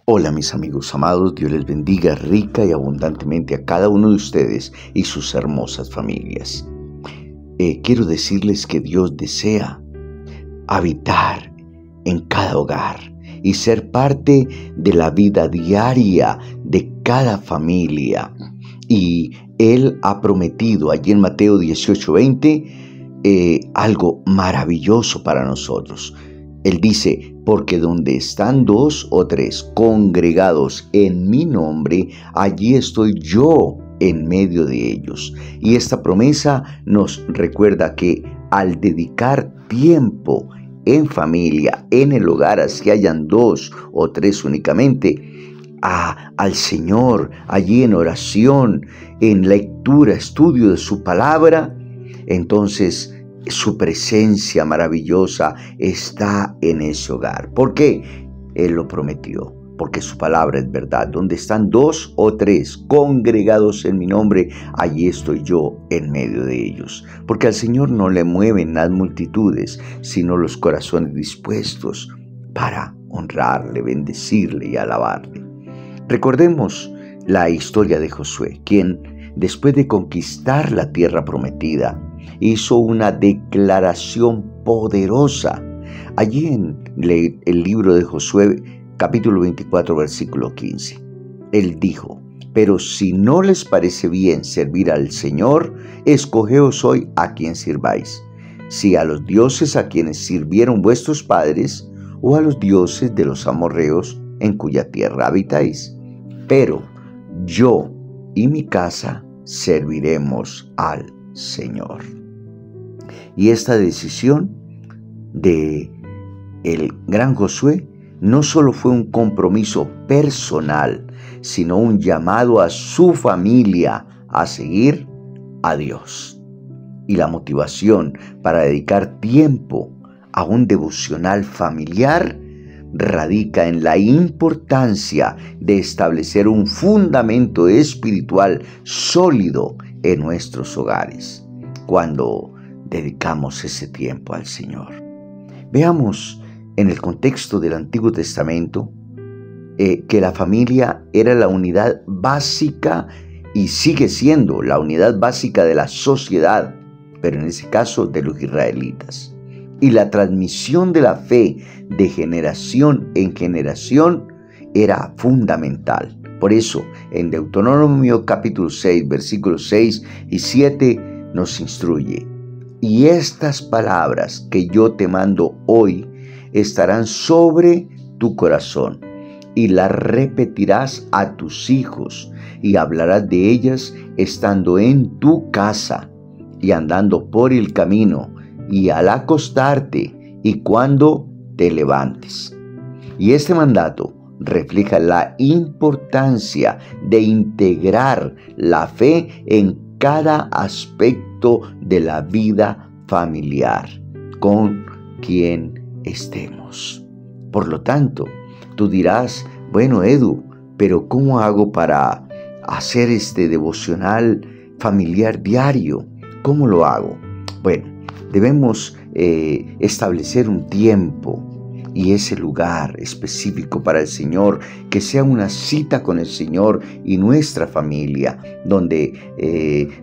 Hola mis amigos amados, Dios les bendiga rica y abundantemente a cada uno de ustedes y sus hermosas familias. Quiero decirles que Dios desea habitar en cada hogar y ser parte de la vida diaria de cada familia. Y Él ha prometido allí en Mateo 18:20 algo maravilloso para nosotros. Él dice, porque donde están 2 o 3 congregados en mi nombre, allí estoy yo en medio de ellos. Y esta promesa nos recuerda que al dedicar tiempo en familia, en el hogar, así hayan 2 o 3 únicamente, al Señor, allí en oración, en lectura, estudio de su palabra, entonces su presencia maravillosa está en ese hogar. ¿Por qué? Él lo prometió, porque su palabra es verdad. Donde están 2 o 3 congregados en mi nombre, allí estoy yo en medio de ellos. Porque al Señor no le mueven las multitudes, sino los corazones dispuestos para honrarle, bendecirle y alabarle. Recordemos la historia de Josué, quien después de conquistar la tierra prometida, hizo una declaración poderosa. Allí en el libro de Josué, capítulo 24, versículo 15. Él dijo, pero si no les parece bien servir al Señor, escogeos hoy a quien sirváis, si a los dioses a quienes sirvieron vuestros padres, o a los dioses de los amorreos en cuya tierra habitáis. Pero yo y mi casa serviremos al Señor. Y esta decisión de el gran Josué no solo fue un compromiso personal, sino un llamado a su familia a seguir a Dios. Y la motivación para dedicar tiempo a un devocional familiar radica en la importancia de establecer un fundamento espiritual sólido en nuestros hogares cuando dedicamos ese tiempo al Señor. Veamos en el contexto del Antiguo Testamento que la familia era la unidad básica y sigue siendo la unidad básica de la sociedad, pero en ese caso de los israelitas. Y la transmisión de la fe de generación en generación era fundamental. Por eso, en Deuteronomio capítulo 6, versículos 6 y 7 nos instruye. Y estas palabras que yo te mando hoy estarán sobre tu corazón, y las repetirás a tus hijos, y hablarás de ellas estando en tu casa, y andando por el camino, y al acostarte, y cuando te levantes. Y este mandato refleja la importancia de integrar la fe en cada aspecto de la vida familiar con quien estemos. Por lo tanto, tú dirás, bueno, Edu, pero ¿cómo hago para hacer este devocional familiar diario? ¿Cómo lo hago? Bueno, debemos establecer un tiempo y ese lugar específico para el Señor, que sea una cita con el Señor y nuestra familia, donde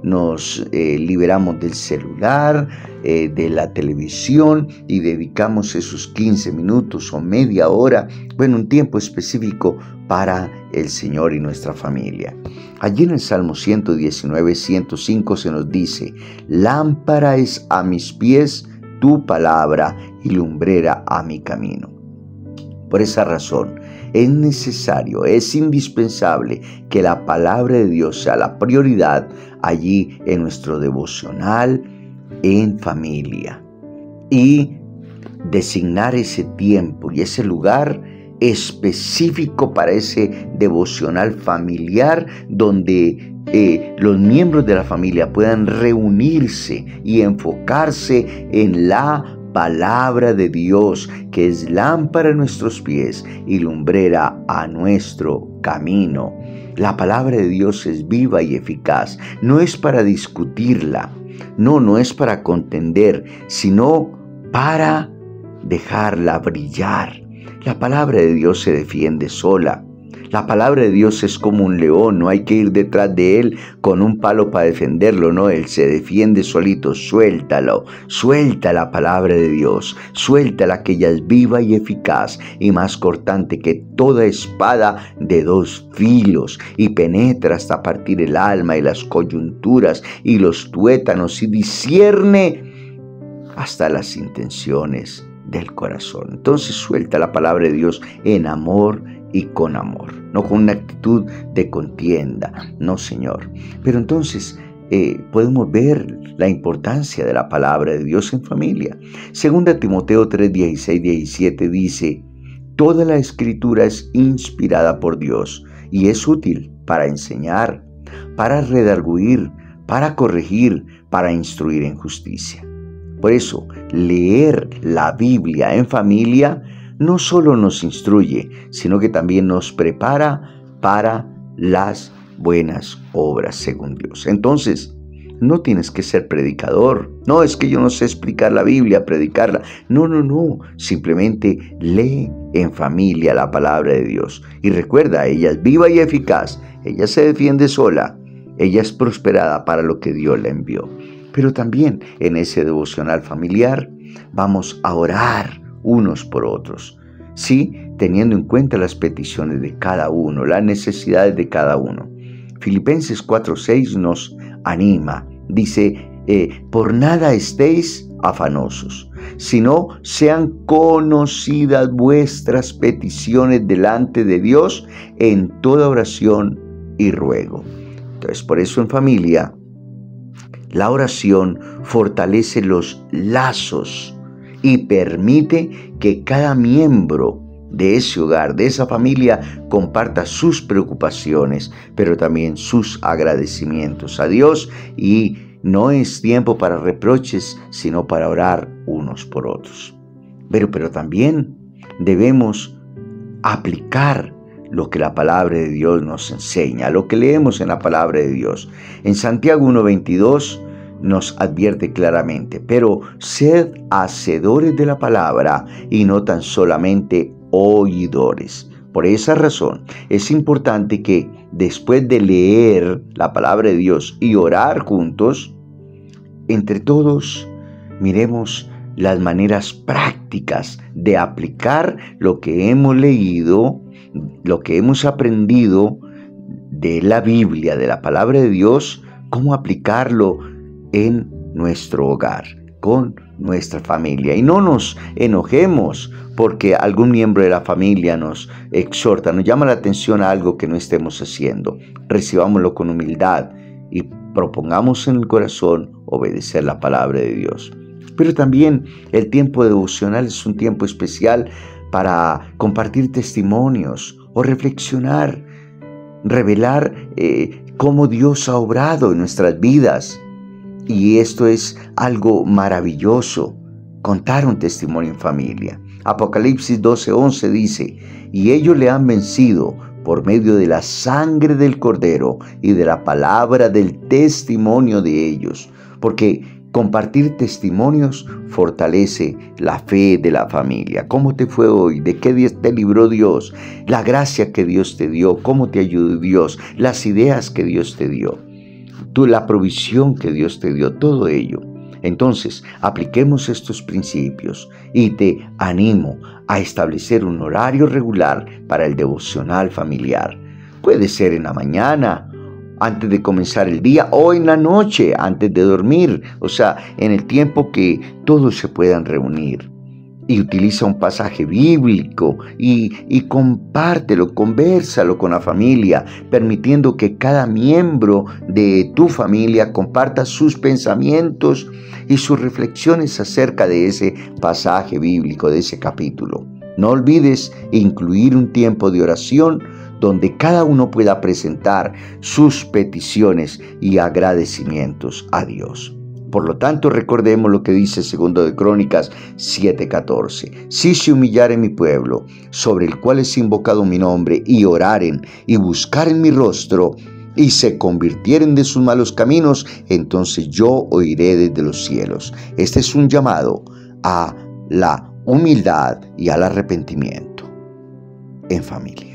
nos liberamos del celular, de la televisión y dedicamos esos 15 minutos o media hora, bueno, un tiempo específico para el Señor y nuestra familia. Allí en el Salmo 119, 105 se nos dice, lámpara es a mis pies tu palabra y lumbrera a mi camino. Por esa razón, es necesario, es indispensable que la palabra de Dios sea la prioridad allí en nuestro devocional en familia. Y designar ese tiempo y ese lugar específico para ese devocional familiar donde los miembros de la familia puedan reunirse y enfocarse en la palabra de Dios, que es lámpara a nuestros pies y lumbrera a nuestro camino. La palabra de Dios es viva y eficaz. No es para discutirla, no es para contender, sino para dejarla brillar. La palabra de Dios se defiende sola. La palabra de Dios es como un león, no hay que ir detrás de él con un palo para defenderlo, no, él se defiende solito. Suéltalo, suelta la palabra de Dios, suéltala, que ella es viva y eficaz y más cortante que toda espada de dos filos, y penetra hasta partir el alma y las coyunturas y los tuétanos, y discierne hasta las intenciones del corazón. Entonces suelta la palabra de Dios en amor y con amor, no con una actitud de contienda, no, Señor. Pero entonces podemos ver la importancia de la palabra de Dios en familia. Segunda Timoteo 3, 16, 17 dice: toda la escritura es inspirada por Dios y es útil para enseñar, para redarguir, para corregir, para instruir en justicia. Por eso, leer la Biblia en familia no solo nos instruye, sino que también nos prepara para las buenas obras según Dios. Entonces, no tienes que ser predicador. No, es que yo no sé explicar la Biblia, predicarla. No. Simplemente lee en familia la palabra de Dios. Y recuerda, ella es viva y eficaz. Ella se defiende sola. Ella es prosperada para lo que Dios la envió. Pero también en ese devocional familiar vamos a orar unos por otros, sí, teniendo en cuenta las peticiones de cada uno, las necesidades de cada uno. Filipenses 4:6 nos anima, dice: por nada estéis afanosos, sino sean conocidas vuestras peticiones delante de Dios en toda oración y ruego. Entonces, por eso en familia, la oración fortalece los lazos y permite que cada miembro de ese hogar, de esa familia, comparta sus preocupaciones, pero también sus agradecimientos a Dios. Y no es tiempo para reproches, sino para orar unos por otros. Pero también debemos aplicar lo que la palabra de Dios nos enseña, lo que leemos en la palabra de Dios. En Santiago 1:22 nos advierte claramente: pero sed hacedores de la palabra y no tan solamente oidores. Por esa razón es importante que después de leer la palabra de Dios y orar juntos, entre todos miremos las maneras prácticas de aplicar lo que hemos leído, lo que hemos aprendido de la Biblia, de la palabra de Dios, cómo aplicarlo en nuestro hogar, con nuestra familia. Y no nos enojemos porque algún miembro de la familia nos exhorta, nos llama la atención a algo que no estemos haciendo. Recibámoslo con humildad y propongamos en el corazón obedecer la palabra de Dios. Pero también el tiempo devocional es un tiempo especial para compartir testimonios o reflexionar, revelar cómo Dios ha obrado en nuestras vidas. Y esto es algo maravilloso, contar un testimonio en familia. Apocalipsis 12:11 dice: y ellos le han vencido por medio de la sangre del Cordero y de la palabra del testimonio de ellos. Porque compartir testimonios fortalece la fe de la familia. ¿Cómo te fue hoy? ¿De qué te libró Dios? La gracia que Dios te dio, cómo te ayudó Dios, las ideas que Dios te dio, la provisión que Dios te dio, todo ello. Entonces, apliquemos estos principios y te animo a establecer un horario regular para el devocional familiar. Puede ser en la mañana, antes de comenzar el día, o en la noche, antes de dormir. O sea, en el tiempo que todos se puedan reunir. Y utiliza un pasaje bíblico y compártelo, convérsalo con la familia, permitiendo que cada miembro de tu familia comparta sus pensamientos y sus reflexiones acerca de ese pasaje bíblico, de ese capítulo. No olvides incluir un tiempo de oración donde cada uno pueda presentar sus peticiones y agradecimientos a Dios. Por lo tanto, recordemos lo que dice 2 de Crónicas 7:14. Si se humillare mi pueblo, sobre el cual es invocado mi nombre, y oraren y buscaren mi rostro, y se convirtieren de sus malos caminos, entonces yo oiré desde los cielos. Este es un llamado a la humildad y al arrepentimiento en familia.